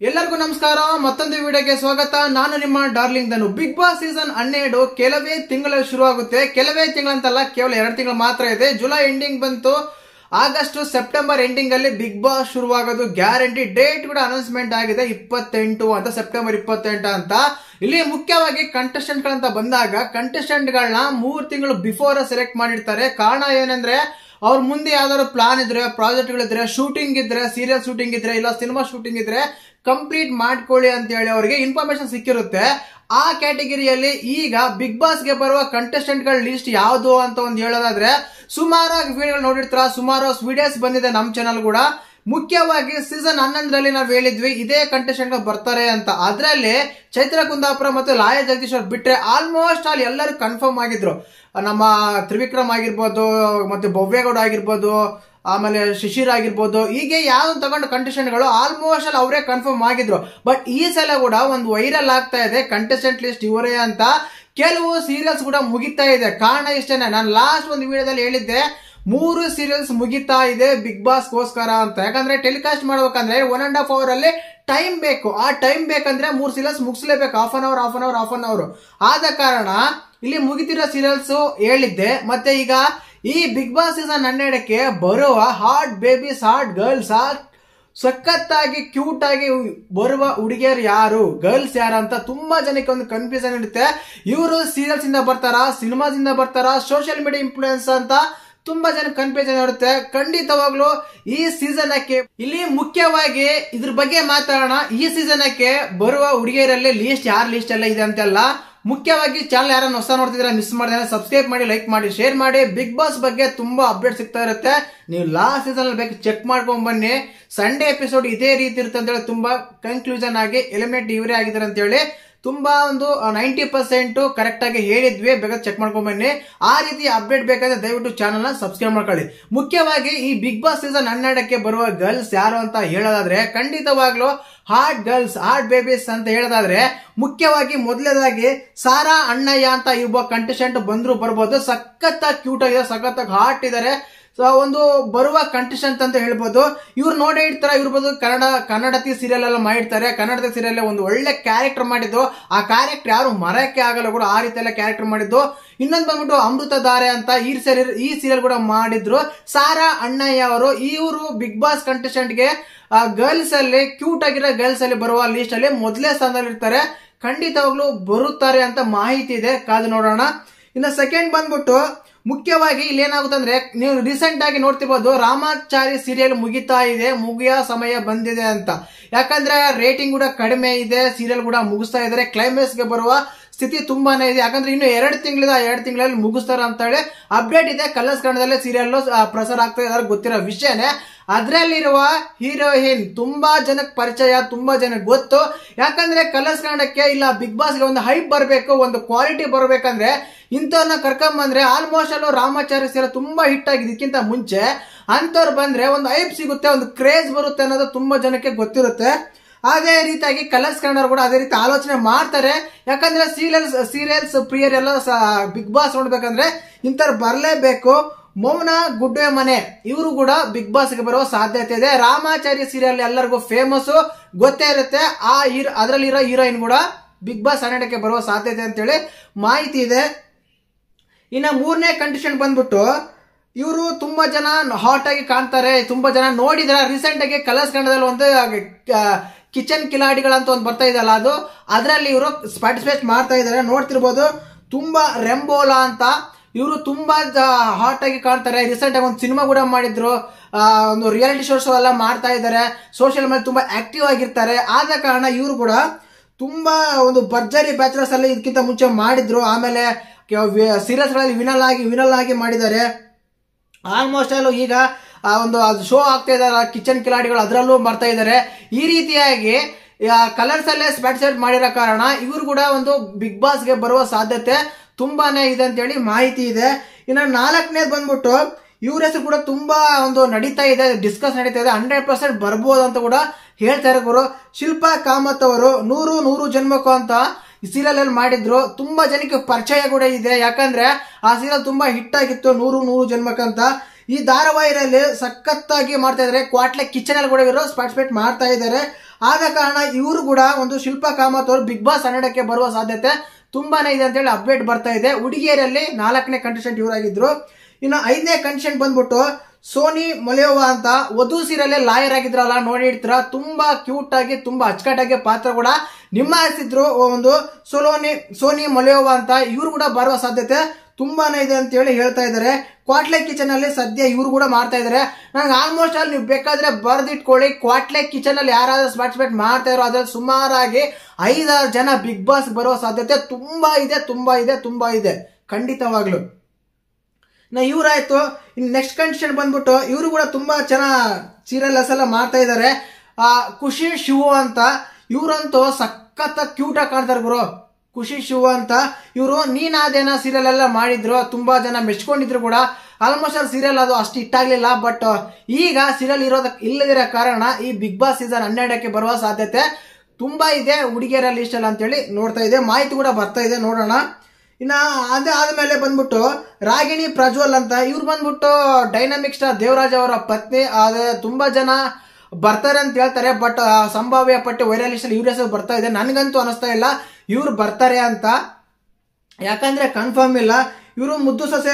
ಎಲ್ಲರಿಗೂ ನಮಸ್ಕಾರ. ಮತ್ತೊಂದು ವಿಡಿಯೋಗೆ ಸ್ವಾಗತ. ನಾನು ನಿಮ್ಮ ಡಾರ್ಲಿಂಗ್ ಧನು. ಬಿಗ್ ಬಾಸ್ ಸೀಸನ್ 12 ಕೆಲವೇ ತಿಂಗಳು ಶುರು ಆಗುತ್ತೆ. ಕೆಲವೇ ತಿಂಗಳಂತಲ್ಲ, ಕೇವಲ 2 ತಿಂಗಳು ಮಾತ್ರ ಇದೆ. ಜುಲೈ ಎಂಡಿಂಗ್ ಬಂತು, ಆಗಸ್ಟ್ ಸೆಪ್ಟೆಂಬರ್ ಎಂಡಿಂಗ್ ಅಲ್ಲಿ ಬಿಗ್ ಬಾಸ್ ಶುರುವಾಗೋದು ಗ್ಯಾರಂಟಿ. ಡೇಟ್ ಕೂಡ ಅನೌನ್ಸ್ಮೆಂಟ್ ಆಗಿದೆ, 28 ಅಂತ, ಸೆಪ್ಟೆಂಬರ್ 28 ಅಂತ. ಇಲ್ಲಿ ಮುಖ್ಯವಾಗಿ ಕಂಟೆಸ್ಟೆಂಟ್ ಗಳಂತ ಬಂದಾಗ ಕಂಟೆಸ್ಟೆಂಟ್ ಗಳನ್ನ 3 ತಿಂಗಳು ಬಿಫೋರ್ ಸೆಲೆಕ್ಟ್ ಮಾಡಿರ್ತಾರೆ. ಕಾರಣ ಏನಂದ್ರೆ ಅವ್ರ ಮುಂದೆ ಯಾವ್ದಾದ್ರು ಪ್ಲಾನ್ ಇದ್ರೆ, ಪ್ರಾಜೆಕ್ಟ್ ಗಳಿದ್ರೆ, ಶೂಟಿಂಗ್ ಇದ್ರೆ, ಸೀರಿಯಲ್ ಶೂಟಿಂಗ್ ಇದ್ರೆ, ಇಲ್ಲ ಸಿನಿಮಾ ಶೂಟಿಂಗ್ ಇದ್ರೆ ಕಂಪ್ಲೀಟ್ ಮಾಡ್ಕೊಳ್ಳಿ ಅಂತ ಹೇಳಿ ಅವರಿಗೆ ಇನ್ಫಾರ್ಮೇಶನ್ ಸಿಕ್ಕಿರುತ್ತೆ. ಆ ಕ್ಯಾಟಗರಿಯಲ್ಲಿ ಈಗ ಬಿಗ್ ಬಾಸ್ ಗೆ ಬರುವ ಕಂಟೆಸ್ಟೆಂಟ್ ಗಳ ಲಿಸ್ಟ್ ಯಾವುದು ಅಂತ ಒಂದು ಹೇಳೋದಾದ್ರೆ, ಸುಮಾರು ವಿಡಿಯೋಗಳು ನೋಡಿರ್ತಾರ, ಸುಮಾರು ವಿಡಿಯೋಸ್ ಬಂದಿದೆ ನಮ್ಮ ಚಾನಲ್ ಕೂಡ. ಮುಖ್ಯವಾಗಿ ಸೀಸನ್ 11ರಲ್ಲಿ ನಾವು ಹೇಳಿದ್ವಿ ಇದೇ ಕಂಟೆಸ್ಟೆಂಟ್ ಬರ್ತಾರೆ ಅಂತ. ಅದರಲ್ಲಿ ಚೈತ್ರ ಕುಂದಾಪುರ ಮತ್ತು ಲಾಯ ಜಗದೀಶ್ ಅವ್ರು ಬಿಟ್ರೆ ಆಲ್ಮೋಸ್ಟ್ ಆಲ್ ಎಲ್ಲರೂ ಕನ್ಫರ್ಮ್ ಆಗಿದ್ರು. ನಮ್ಮ ತ್ರಿವಿಕ್ರಮ್ ಆಗಿರ್ಬೋದು, ಮತ್ತೆ ಭವ್ಯಗೌಡ ಆಗಿರ್ಬೋದು, ಆಮೇಲೆ ಶಿಶಿರ್ ಆಗಿರ್ಬೋದು, ಹೀಗೆ ಯಾವ್ದು ತಗೊಂಡು ಕಂಟೆಸ್ಟೆಂಟ್ ಗಳು ಆಲ್ಮೋಸ್ಟ್ ಅಲ್ಲಿ ಅವರೇ ಕನ್ಫರ್ಮ್ ಆಗಿದ್ರು. ಬಟ್ ಈ ಸಲ ಕೂಡ ಒಂದು ವೈರಲ್ ಆಗ್ತಾ ಇದೆ ಕಂಟೆಸ್ಟೆಂಟ್ ಲಿಸ್ಟ್ ಇವರೇ ಅಂತ. ಕೆಲವು ಸೀರಿಯಲ್ಸ್ ಕೂಡ ಮುಗಿತಾ ಇದೆ. ಕಾರಣ ಇಷ್ಟೇನೆ, ನಾನು ಲಾಸ್ಟ್ ಒಂದು ವಿಡಿಯೋದಲ್ಲಿ ಹೇಳಿದ್ದೆ 3 ಸೀರಿಯಲ್ಸ್ ಮುಗಿತಾ ಇದೆ ಬಿಗ್ ಬಾಸ್ ಗೋಸ್ಕರ ಅಂತ. ಯಾಕಂದ್ರೆ ಟೆಲಿಕಾಸ್ಟ್ ಮಾಡ್ಬೇಕಂದ್ರೆ 1.5 hour ಅಲ್ಲಿ ಟೈಮ್ ಬೇಕು. ಆ ಟೈಮ್ ಬೇಕಂದ್ರೆ 3 ಸೀರಿಯಲ್ಸ್ ಮುಗಿಸ್ಲೇಬೇಕು, ಹಾಫ್ ಅನ್ ಅವರ್. ಆದ ಕಾರಣ ಇಲ್ಲಿ ಮುಗಿತಿರೋ ಸೀರಿಯಲ್ಸ್ ಹೇಳಿದ್ದೆ. ಮತ್ತೆ ಈಗ ಈ ಬಿಗ್ ಬಾಸ್ ಸೀಸನ್ 12ಕ್ಕೆ ಬರುವ ಹಾಟ್ ಬೇಬೀಸ್, ಹಾಟ್ ಗರ್ಲ್ಸ್, ಸಖತ್ತಾಗಿ ಕ್ಯೂಟ್ ಆಗಿ ಬರುವ ಹುಡುಗಿಯರು ಯಾರು, ಗರ್ಲ್ಸ್ ಯಾರು ಅಂತ ತುಂಬಾ ಜನಕ್ಕೆ ಒಂದು ಕನ್ಫ್ಯೂಷನ್ ಇರುತ್ತೆ. ಇವರು ಸೀರಿಯಲ್ಸ್ ಇಂದ ಬರ್ತಾರಾ, ಸಿನಿಮಾದಿಂದ ಬರ್ತಾರಾ, ಸೋಷಿಯಲ್ ಮೀಡಿಯಾ ಇನ್ಫ್ಲೂಯೆನ್ಸ್ ಅಂತ ತುಂಬಾ ಜನ ಕನ್ಫ್ಯೂಷನ್ ಇರುತ್ತೆ. ಖಂಡಿತವಾಗ್ಲು ಈ ಸೀಸನ್ಕ್ಕೆ ಇಲ್ಲಿ ಮುಖ್ಯವಾಗಿ ಇದ್ರ ಬಗ್ಗೆ ಮಾತಾಡೋಣ. ಈ ಸೀಸನ್ಕ್ಕೆ ಬರುವ ಹುಡುಗಿಯರಲ್ಲಿ ಯಾರ ಲಿಸ್ಟ್ ಎಲ್ಲ ಇದೆ ಅಂತೆಲ್ಲ. ಮುಖ್ಯವಾಗಿ ಚಾನಲ್ ಯಾರನ್ನ ಹೊಸ ನೋಡ್ತಿದ್ರೆ ಮಿಸ್ ಮಾಡಿದ್ರೆ ಸಬ್ಸ್ಕ್ರೈಬ್ ಮಾಡಿ, ಲೈಕ್ ಮಾಡಿ, ಶೇರ್ ಮಾಡಿ. ಬಿಗ್ ಬಾಸ್ ಬಗ್ಗೆ ತುಂಬಾ ಅಪ್ಡೇಟ್ ಸಿಗ್ತಾ ಇರುತ್ತೆ. ನೀವು ಲಾಸ್ಟ್ ಸೀಸನ್ ಅಲ್ಲಿ ಬೇಕು ಚೆಕ್ ಮಾಡ್ಕೊಂಡ್ ಬನ್ನಿ. ಸಂಡೇ ಎಪಿಸೋಡ್ ಇದೇ ರೀತಿ ಇರುತ್ತೆ ಅಂತ ಹೇಳಿ ತುಂಬಾ ಕನ್ಕ್ಲೂಷನ್ ಆಗಿ ಎಲಿಮಿನೇಟ್ ಇವರೇ ಆಗಿದ್ದಾರೆ ಅಂತ ಹೇಳಿ ತುಂಬಾ ಒಂದು 90% ಕರೆಕ್ಟ್ ಆಗಿ ಹೇಳಿದ್ವಿ. ಬೇಕಾದ್ರೆ ಚೆಕ್ ಮಾಡ್ಕೊಂಡ್ ಬನ್ನಿ. ಆ ರೀತಿ ಅಪ್ಡೇಟ್ ಬೇಕಾದ್ರೆ ದಯವಿಟ್ಟು ಚಾನಲ್ ನ ಸಬ್ಸ್ಕ್ರೈಬ್ ಮಾಡ್ಕೊಳ್ಳಿ. ಮುಖ್ಯವಾಗಿ ಈ ಬಿಗ್ ಬಾಸ್ ಸೀಸನ್ 12ಕ್ಕೆ ಬರುವ ಗರ್ಲ್ಸ್ ಯಾರು ಅಂತ ಹೇಳೋದಾದ್ರೆ, ಖಂಡಿತವಾಗ್ಲು ಹಾಟ್ ಗರ್ಲ್ಸ್, ಹಾಟ್ ಬೇಬೀಸ್ ಅಂತ ಹೇಳೋದಾದ್ರೆ, ಮುಖ್ಯವಾಗಿ ಮೊದಲನೇದಾಗಿ ಸಾರಾ ಅಣ್ಣಯ್ಯ ಅಂತ ಒಬ್ಬ ಕಂಟೆಸ್ಟೆಂಟ್ ಬಂದ್ರು ಬರ್ಬೋದು. ಸಖತ್ತಾಗಿ ಕ್ಯೂಟ್ ಆಗಿದೆ, ಸಖತ್ತಾಗಿ ಹಾಟ್ ಇದಾರೆ. ಒಂದು ಬರುವ ಕಂಟೆಸ್ಟೆಂಟ್ ಅಂತ ಹೇಳ್ಬೋದು. ಇವ್ರು ನೋಡೇ ಇರ್ತಾರ, ಇವ್ರ ಬಂದು ಕನ್ನಡತಿ ಸೀರಿಯಲ್ ಎಲ್ಲ ಮಾಡಿರ್ತಾರೆ. ಕನ್ನಡದ ಸೀರಿಯಲ್ ಒಂದು ಒಳ್ಳೆ ಕ್ಯಾರೆಕ್ಟರ್ ಮಾಡಿದ್ದು. ಆ ಕ್ಯಾರೆಕ್ಟರ್ ಯಾರು ಮರಕ್ಕೆ ಆಗಲ್ಲ ಕೂಡ, ಆ ರೀತಿ ಎಲ್ಲ ಕ್ಯಾರೆಕ್ಟರ್ ಮಾಡಿದ್ದು. ಇನ್ನೊಂದು ಬಂದ್ಬಿಟ್ಟು ಅಮೃತಧಾರೆ ಅಂತ ಈ ಸೀರಿಯಲ್ ಕೂಡ ಮಾಡಿದ್ರು ಸಾರಾ ಅಣ್ಣಯ್ಯ ಅವರು. ಇವರು ಬಿಗ್ ಬಾಸ್ ಕಂಟೆಸ್ಟೆಂಟ್ ಗೆ ಗರ್ಲ್ಸ್ ಅಲ್ಲಿ, ಕ್ಯೂಟ್ ಆಗಿರೋ ಗರ್ಲ್ಸ್ ಅಲ್ಲಿ ಬರುವ ಲಿಸ್ಟ್ ಅಲ್ಲಿ ಮೊದಲೇ ಸ್ಥಾನದಲ್ಲಿ ಇರ್ತಾರೆ. ಖಂಡಿತವಾಗ್ಲೂ ಬರುತ್ತಾರೆ ಅಂತ ಮಾಹಿತಿ ಇದೆ, ಕಾದು ನೋಡೋಣ. ಇನ್ನು ಸೆಕೆಂಡ್ ಬಂದ್ಬಿಟ್ಟು ಮುಖ್ಯವಾಗಿ ಇಲ್ಲಿ ಏನಾಗುತ್ತೆ ಅಂದ್ರೆ, ನೀವು ರೀಸೆಂಟ್ ಆಗಿ ನೋಡ್ತಿರ್ಬೋದು ರಾಮಾಚಾರಿ ಸೀರಿಯಲ್ ಮುಗಿತಾ ಇದೆ, ಮುಗಿಯೋ ಸಮಯ ಬಂದಿದೆ ಅಂತ. ಯಾಕಂದ್ರೆ ರೇಟಿಂಗ್ ಕೂಡ ಕಡಿಮೆ ಇದೆ, ಸೀರಿಯಲ್ ಕೂಡ ಮುಗಿಸ್ತಾ ಇದಾರೆ. ಕ್ಲೈಮ್ಯಾಕ್ಸ್ ಗೆ ಬರುವ ಸ್ಥಿತಿ ತುಂಬಾನೇ ಇದೆ. ಯಾಕಂದ್ರೆ ಇನ್ನು 2 ತಿಂಗಳಿದೆ, 2 ತಿಂಗಳಲ್ಲಿ ಮುಗಿಸ್ತಾರ ಅಂತ ಹೇಳಿ ಅಪ್ಡೇಟ್ ಇದೆ. ಕಲರ್ಸ್ ಕನ್ನಡದಲ್ಲೇ ಸೀರಿಯಲ್ ಪ್ರಸಾರ ಆಗ್ತಾ ಇದಾರೆ, ಗೊತ್ತಿರೋ ವಿಷಯನೇ. ಅದರಲ್ಲಿರುವ ಹೀರೋಯಿನ್ ತುಂಬಾ ಜನಕ್ಕೆ ಪರಿಚಯ, ತುಂಬಾ ಜನಕ್ಕೆ ಗೊತ್ತು. ಯಾಕಂದ್ರೆ ಕಲರ್ಸ್ ಕನ್ನಡಕ್ಕೆ ಇಲ್ಲ ಬಿಗ್ ಬಾಸ್ಗೆ ಒಂದು ಹೈಪ್ ಬರಬೇಕು, ಒಂದು ಕ್ವಾಲಿಟಿ ಬರಬೇಕಂದ್ರೆ ಇಂಥವ್ರನ್ನ ಕರ್ಕೊಂಡ್ ಬಂದ್ರೆ ಆಲ್ಮೋಸ್ಟ್ ಅಲ್ಲೂ ರಾಮಾಚಾರ್ಯ ಸೀರಿಯಲ್ ತುಂಬಾ ಹಿಟ್ ಆಗಿದ್ದಕ್ಕಿಂತ ಮುಂಚೆ ಅಂತವ್ರು ಬಂದ್ರೆ ಒಂದು ಹೈಪ್ ಸಿಗುತ್ತೆ, ಒಂದು ಕ್ರೇಜ್ ಬರುತ್ತೆ ಅನ್ನೋದು ತುಂಬಾ ಜನಕ್ಕೆ ಗೊತ್ತಿರುತ್ತೆ. ಅದೇ ರೀತಿಯಾಗಿ ಕಲರ್ಸ್ ಕನ್ನಡ ಕೂಡ ಅದೇ ರೀತಿ ಆಲೋಚನೆ ಮಾಡ್ತಾರೆ. ಯಾಕಂದ್ರೆ ಸೀರಿಯಲ್ಸ್ ಪ್ರಿಯರ್ ಎಲ್ಲ ಬಿಗ್ ಬಾಸ್ ನೋಡ್ಬೇಕಂದ್ರೆ ಇಂಥವ್ರು ಬರಲೇಬೇಕು. ಮೌನ ಗುಡ್ಡೆ ಮನೆ ಇವರು ಕೂಡ ಬಿಗ್ ಬಾಸ್ ಗೆ ಬರುವ ಸಾಧ್ಯತೆ ಇದೆ. ರಾಮಾಚಾರಿ ಸೀರಿಯಲ್ ಎಲ್ಲರಿಗೂ ಫೇಮಸ್, ಗೊತ್ತೇ ಇರುತ್ತೆ. ಅದರಲ್ಲಿರೋ ಹೀರೋಯಿನ್ ಕೂಡ ಬಿಗ್ ಬಾಸ್ 12ಕ್ಕೆ ಬರುವ ಸಾಧ್ಯತೆ ಅಂತೇಳಿ ಮಾಹಿತಿ ಇದೆ. ಇನ್ನ 3ನೇ ಕಂಟೆಸ್ಟೆಂಟ್ ಬಂದ್ಬಿಟ್ಟು ಇವರು ತುಂಬಾ ಜನ ಹಾಟ್ ಆಗಿ ಕಾಣ್ತಾರೆ, ತುಂಬಾ ಜನ ನೋಡಿದ್ರ. ರೀಸೆಂಟ್ ಆಗಿ ಕಲರ್ಸ್ ಕನ್ನಡದಲ್ಲಿ ಒಂದು ಕಿಚನ್ ಕಿಲಾಡಿಗಳಂತ ಒಂದು ಬರ್ತಾ ಇದೆಯಲ್ಲ, ಅದರಲ್ಲಿ ಇವರು ಪಾರ್ಟಿಸಿಪೇಟ್ ಮಾಡ್ತಾ ಇದ್ದಾರೆ, ನೋಡ್ತಿರ್ಬೋದು. ತುಂಬಾ ರೆಂಬೋಲಾ ಅಂತ ಇವರು ತುಂಬಾ ಹಾಟ್ ಆಗಿ ಕಾಣ್ತಾರೆ. ರೀಸೆಂಟ್ ಆಗಿ ಒಂದು ಸಿನಿಮಾ ಕೂಡ ಮಾಡಿದ್ರು, ಒಂದು ರಿಯಾಲಿಟಿ ಶೋಸ್ ಎಲ್ಲ ಮಾಡ್ತಾ ಇದ್ದಾರೆ. ಸೋಷಿಯಲ್ ಮೀಡಿಯಾ ತುಂಬಾ ಆಕ್ಟಿವ್ ಆಗಿರ್ತಾರೆ. ಆದ ಕಾರಣ ಇವರು ಕೂಡ ತುಂಬಾ ಒಂದು ಭರ್ಜರಿ ಬ್ಯಾಚಲರ್ಸ್ ಅಲ್ಲಿ ಇದಕ್ಕಿಂತ ಮುಂಚೆ ಮಾಡಿದ್ರು. ಆಮೇಲೆ ಸೀರಿಯಲ್ಸ್ ಗಳಲ್ಲಿ ವಿನಲ್ ಆಗಿ ಮಾಡಿದ್ದಾರೆ. ಆಲ್ಮೋಸ್ಟ್ ಅಲ್ಲೂ ಈಗ ಒಂದು ಶೋ ಆಗ್ತಾ ಇದಾರೆ ಕಿಚನ್ ಕಿಲಾಡಿಗಳು, ಅದರಲ್ಲೂ ಬರ್ತಾ ಇದ್ದಾರೆ. ಈ ರೀತಿಯಾಗಿ ಕಲರ್ಸ್ ಅಲ್ಲೇ ಪಾರ್ಟಿಸಿಪೇಟ್ ಮಾಡಿರೋ ಕಾರಣ ಇವರು ಕೂಡ ಒಂದು ಬಿಗ್ ಬಾಸ್ ಗೆ ಬರುವ ಸಾಧ್ಯತೆ ತುಂಬಾನೇ ಇದೆ ಅಂತ ಹೇಳಿ ಮಾಹಿತಿ ಇದೆ. ಇನ್ನು 4ನೇದು ಬಂದ್ಬಿಟ್ಟು ಇವ್ರ ಹೆಸರು ಕೂಡ ತುಂಬಾ ಒಂದು ನಡೀತಾ ಇದೆ, ಡಿಸ್ಕಸ್ ನಡೀತಾ ಇದೆ. 100% ಬರ್ಬೋದು ಅಂತ ಕೂಡ ಹೇಳ್ತಾ ಇರೋ ಶಿಲ್ಪಾ ಕಾಮತ್ ಅವರು 100 ಜನ್ಮಕ್ಕೂ ಅಂತ ಸೀರಿಯಲ್ ಅಲ್ಲಿ ಮಾಡಿದ್ರು. ತುಂಬಾ ಜನಕ್ಕೆ ಪರಿಚಯ ಕೂಡ ಇದೆ. ಯಾಕಂದ್ರೆ ಆ ಸೀರಿಯಲ್ ತುಂಬಾ ಹಿಟ್ ಆಗಿತ್ತು, 100 ಜನ್ಮಕ್ಕಂತ. ಈ ಧಾರಾವಾಹಿಯಲ್ಲಿ ಸಖತ್ತಾಗಿ ಮಾಡ್ತಾ ಇದ್ದಾರೆ. ಕ್ವಾಟ್ಲೆ ಕಿಚನ್ ಅಲ್ಲಿ ಕೂಡ ಇವರು ಪಾರ್ಟಿಸಿಪೇಟ್ ಮಾಡ್ತಾ ಇದ್ದಾರೆ. ಆದ ಕಾರಣ ಇವರು ಕೂಡ ಒಂದು ಶಿಲ್ಪಾ ಕಾಮತ್ ಅವರು ಬಿಗ್ ಬಾಸ್ 12ಕ್ಕೆ ಬರುವ ಸಾಧ್ಯತೆ ತುಂಬಾನೇ ಇದೆ ಅಂತ ಹೇಳಿ ಅಪ್ಡೇಟ್ ಬರ್ತಾ ಇದೆ. ಹುಡುಗಿಯರಲ್ಲಿ 4ನೇ ಕಂಟೆಸ್ಟೆಂಟ್ ಇವರಾಗಿದ್ರು. ಇನ್ನು 5ನೇ ಕಂಟೆಸ್ಟೆಂಟ್ ಬಂದ್ಬಿಟ್ಟು ಸೋನಿ ಮೊಲಿಯೋವಾ ಅಂತ ವಧು ಸೀರಿಯಲ್ ಲಾಯರ್ ಆಗಿದ್ರಲ್ಲ, ನೋಡಿರ್ತೀರ. ತುಂಬಾ ಕ್ಯೂಟ್ ಆಗಿ ತುಂಬಾ ಅಚ್ಚುಕಟ್ಟಾಗಿ ಪಾತ್ರ ಕೂಡ ನಿಭಾಯಿಸಿದ್ರು. ಒಂದು ಸೋನಿ ಮೊಲಿಯೋವಾ ಅಂತ ಇವ್ರು ಕೂಡ ಬರುವ ಸಾಧ್ಯತೆ ತುಂಬಾನೇ ಇದೆ ಅಂತ ಹೇಳಿ ಹೇಳ್ತಾ ಇದ್ದಾರೆ. ಕ್ವಾಟ್ಲೆ ಕಿಚನ್ ಅಲ್ಲಿ ಸದ್ಯ ಇವ್ರು ಕೂಡ ಮಾಡ್ತಾ ಇದ್ದಾರೆ. ನನಗೆ ಆಲ್ಮೋಸ್ಟ್ ಅಲ್ಲಿ ನೀವು ಬೇಕಾದ್ರೆ ಬರ್ದಿಟ್ಕೊಳ್ಳಿ, ಕ್ವಾಟ್ಲೆ ಕಿಚನ್ ಅಲ್ಲಿ ಯಾರಾದ್ರೂ ಪಾರ್ಟಿಸಿಪೇಟ್ ಮಾಡ್ತಾ ಇರೋ ಅದ್ರಲ್ಲಿ ಸುಮಾರಾಗಿ 5-6 ಜನ ಬಿಗ್ ಬಾಸ್ ಬರುವ ಸಾಧ್ಯತೆ ತುಂಬಾ ಇದೆ ಖಂಡಿತವಾಗ್ಲು. ಇವರಾಯ್ತು. ಇನ್ನು ನೆಕ್ಸ್ಟ್ ಕಂಡೀಷನ್ ಬಂದ್ಬಿಟ್ಟು ಇವರು ಕೂಡ ತುಂಬಾ ಚೆನ್ನಾಗಿ ಸೀರಿಯಲ್ಸ್ ಎಲ್ಲ ಮಾಡ್ತಾ ಇದ್ದಾರೆ. ಖುಷಿ ಶಿವು ಅಂತ ಇವರಂತೂ ಸಖತ್ ಕ್ಯೂಟ್ ಆಗಿ ಕಾಣ್ತಾರೆ ಗುರು. ಖುಷಿ ಶಿವು ಅಂತ ಇವರು ನೀನಾದೇನ ಸೀರಿಯಲ್ ಎಲ್ಲ ಮಾಡಿದ್ರು, ತುಂಬಾ ಜನ ಮೆಚ್ಕೊಂಡಿದ್ರು ಕೂಡ. ಆಲ್ಮೋಸ್ಟ್ ಅಲ್ಲಿ ಸೀರಿಯಲ್ ಅದು ಅಷ್ಟು ಇಟ್ಟಾಗ್ಲಿಲ್ಲ. ಬಟ್ ಈಗ ಸೀರಿಯಲ್ ಇಲ್ಲದಿರೋ ಕಾರಣ ಈ ಬಿಗ್ ಬಾಸ್ ಸೀಸನ್ 12ಕ್ಕೆ ಬರುವ ಸಾಧ್ಯತೆ ತುಂಬಾ ಇದೆ ಹುಡುಗಿಯರ ಲಿಸ್ಟ್ ಅಲ್ಲಿ ಅಂತೇಳಿ ನೋಡ್ತಾ ಇದೆ. ಮಾಹಿತಿ ಕೂಡ ಬರ್ತಾ ಇದೆ, ನೋಡೋಣ. ಇನ್ನ ಅದಾದ್ಮೇಲೆ ಬಂದ್ಬಿಟ್ಟು ರಾಗಿಣಿ ಪ್ರಜ್ವಲ್ ಅಂತ ಇವ್ರು ಬಂದ್ಬಿಟ್ಟು ಡೈನಾಮಿಕ್ ಸ್ಟಾರ್ ದೇವರಾಜ್ ಅವರ ಪತ್ನಿ. ಆದ್ರೆ ತುಂಬಾ ಜನ ಬರ್ತಾರೆ ಅಂತ ಹೇಳ್ತಾರೆ. ಬಟ್ ಸಂಭಾವ್ಯ ಪಟ್ಟಿ ವೈರಲ್ ಲಿಸ್ಟ್ ಅಲ್ಲಿ ಇವ್ರ ಹೆಸರು ಬರ್ತಾ ಇದೆ. ನನಗಂತೂ ಅನಿಸ್ತಾ ಇಲ್ಲ ಇವ್ರು ಬರ್ತಾರೆ ಅಂತ, ಯಾಕಂದ್ರೆ ಕನ್ಫರ್ಮ್ ಇಲ್ಲ. ಇವರು ಮುದ್ದು ಸೊಸೆ,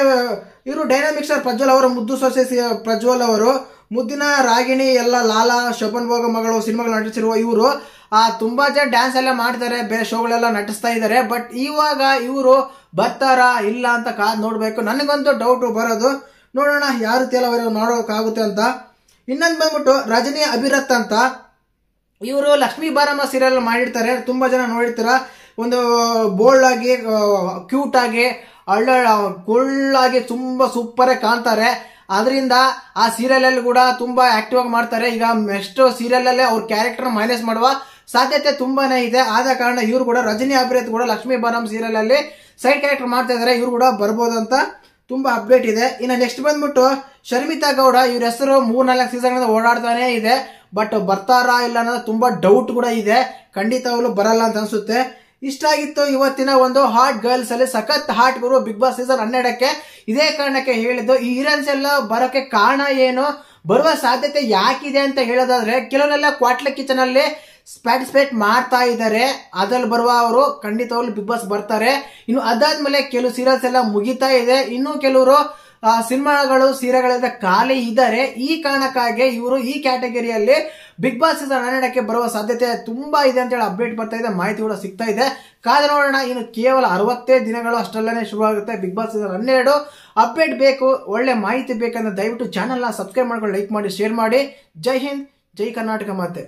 ಇವರು ಡೈನಾಮಿಕ್ ಸ್ಟಾರ್ ಪ್ರಜ್ವಲ್ ಅವರ ಮುದ್ದು ಸೊಸೆ ಪ್ರಜ್ವಲ್ ಅವರು. ಮುದ್ದಿನ ರಾಗಿಣಿ ಎಲ್ಲ ಲಾಲಾ ಶೋಭನ್ ಭೋಗ ಮಗಳು ಸಿನಿಮಾಗಳು ನಟಿಸಿರುವ ಇವರು ತುಂಬಾ ಜನ ಡ್ಯಾನ್ಸ್ ಎಲ್ಲ ಮಾಡ್ತಾರೆ, ಬೇರೆ ಶೋಗಳೆಲ್ಲ ನಟಿಸ್ತಾ ಇದ್ದಾರೆ. ಬಟ್ ಇವಾಗ ಇವರು ಬರ್ತಾರಾ ಇಲ್ಲ ಅಂತ ಕಾದ್ ನೋಡ್ಬೇಕು. ನನಗಂತೂ ಡೌಟ್ ಬರೋದು, ನೋಡೋಣ ಯಾವ ರೀತಿ ಎಲ್ಲ ನೋಡೋಕಾಗುತ್ತೆ ಅಂತ. ಇನ್ನೊಂದು ಬಂದ್ಬಿಟ್ಟು ರಜನಿ ಅಭಿರತ್ ಅಂತ ಇವರು ಲಕ್ಷ್ಮೀ ಬಾರಮ್ಮ ಸೀರಿಯಲ್ ಮಾಡಿರ್ತಾರೆ. ತುಂಬಾ ಜನ ನೋಡಿರ್ತಾರ. ಒಂದು ಬೋಲ್ಡ್ ಆಗಿ ಕ್ಯೂಟ್ ಆಗಿ ಕುಳ್ಳಾಗಿ ತುಂಬಾ ಸೂಪರ್ ಆಗಿ ಕಾಣ್ತಾರೆ. ಅದರಿಂದ ಆ ಸೀರಿಯಲ್ ಅಲ್ಲಿ ಕೂಡ ತುಂಬಾ ಆಕ್ಟಿವ್ ಆಗಿ ಮಾಡ್ತಾರೆ. ಈಗ ನೆಕ್ಸ್ಟ್ ಸೀರಿಯಲ್ ಅಲ್ಲೇ ಅವ್ರ ಕ್ಯಾರೆಕ್ಟರ್ ಮೈನಸ್ ಮಾಡುವ ಸಾಧ್ಯತೆ ತುಂಬಾನೇ ಇದೆ. ಆದ ಕಾರಣ ಇವರು ಕೂಡ ರಜನಿ ಅಭಿರತ್ ಕೂಡ ಲಕ್ಷ್ಮೀ ಬಾರಂ ಸೀರಿಯಲ್ ಅಲ್ಲಿ ಸೈಡ್ ಕ್ಯಾರೆಕ್ಟರ್ ಮಾಡ್ತಾ ಇದಾರೆ. ಇವ್ರು ಕೂಡ ಬರ್ಬೋದು ಅಂತ ತುಂಬಾ ಅಪ್ಡೇಟ್ ಇದೆ. ಇನ್ನು ನೆಕ್ಸ್ಟ್ ಬಂದ್ಬಿಟ್ಟು ಶರ್ಮಿತಾ ಗೌಡ, ಇವ್ರ ಹೆಸರು 3-4 ಸೀಸನ್ ಓಡಾಡ್ತಾನೆ ಇದೆ. ಬಟ್ ಬರ್ತಾರಾ ಇಲ್ಲ ಅನ್ನೋದು ತುಂಬಾ ಡೌಟ್ ಕೂಡ ಇದೆ. ಖಂಡಿತವಾಗ್ಲೂ ಬರಲ್ಲ ಅಂತ ಅನ್ಸುತ್ತೆ. ಇಷ್ಟ ಆಗಿತ್ತು ಇವತ್ತಿನ ಒಂದು ಹಾಟ್ ಗರ್ಲ್ಸ್ ಅಲ್ಲಿ ಸಖತ್ ಹಾಟ್ ಗುರು ಬಿಗ್ ಬಾಸ್ ಸೀಸನ್ 12ಕ್ಕೆ. ಇದೇ ಕಾರಣಕ್ಕೆ ಹೇಳಿದ್ದು ಈ ಹೀರೋನ್ಸ್ ಎಲ್ಲ ಬರೋಕೆ ಕಾರಣ ಏನು, ಬರುವ ಸಾಧ್ಯತೆ ಯಾಕಿದೆ ಅಂತ ಹೇಳೋದಾದ್ರೆ, ಕೆಲವರೆಲ್ಲ ಕ್ವಾಟ್ಲೆ ಕಿಚನ್ ಅಲ್ಲಿ ಪಾರ್ಟಿಸಿಪೇಟ್ ಮಾಡ್ತಾ ಇದ್ದಾರೆ. ಅದ್ರಲ್ಲಿ ಬರುವ ಅವರು ಖಂಡಿತವಾಗ್ಲೂ ಬಿಗ್ ಬಾಸ್ ಬರ್ತಾರೆ. ಇನ್ನು ಅದಾದ್ಮೇಲೆ ಕೆಲವು ಸೀರಿಯಲ್ಸ್ ಎಲ್ಲ ಮುಗಿತಾ ಇದೆ. ಇನ್ನು ಕೆಲವರು ಸಿನಿಮಾಗಳು ಸೀರೆಗಳಿಂದ ಖಾಲಿ ಇದ್ದಾರೆ. ಈ ಕಾರಣಕ್ಕಾಗಿ ಇವರು ಈ ಕ್ಯಾಟಗರಿಯಲ್ಲಿ ಬಿಗ್ ಬಾಸ್ ಸೀಸನ್ 12ಕ್ಕೆ ಬರುವ ಸಾಧ್ಯತೆ ತುಂಬಾ ಇದೆ ಅಂತ ಹೇಳಿ ಅಪ್ಡೇಟ್ ಬರ್ತಾ ಇದೆ, ಮಾಹಿತಿ ಕೂಡ ಸಿಗ್ತಾ ಇದೆ. ಕಾದು ನೋಡೋಣ. ಇನ್ನು ಕೇವಲ 65 ದಿನಗಳು ಅಷ್ಟರಲ್ಲೇ ಶುರುವಾಗುತ್ತೆ ಬಿಗ್ ಬಾಸ್ ಸೀಸನ್ 12. ಅಪ್ಡೇಟ್ ಬೇಕು, ಒಳ್ಳೆ ಮಾಹಿತಿ ಬೇಕಂದ್ರೆ ದಯವಿಟ್ಟು ಚಾನಲ್ ನ ಸಬ್ಸ್ಕ್ರೈಬ್ ಮಾಡ್ಕೊಂಡು ಲೈಕ್ ಮಾಡಿ, ಶೇರ್ ಮಾಡಿ. ಜೈ ಹಿಂದ್, ಜೈ ಕರ್ನಾಟಕ ಮಾತೆ.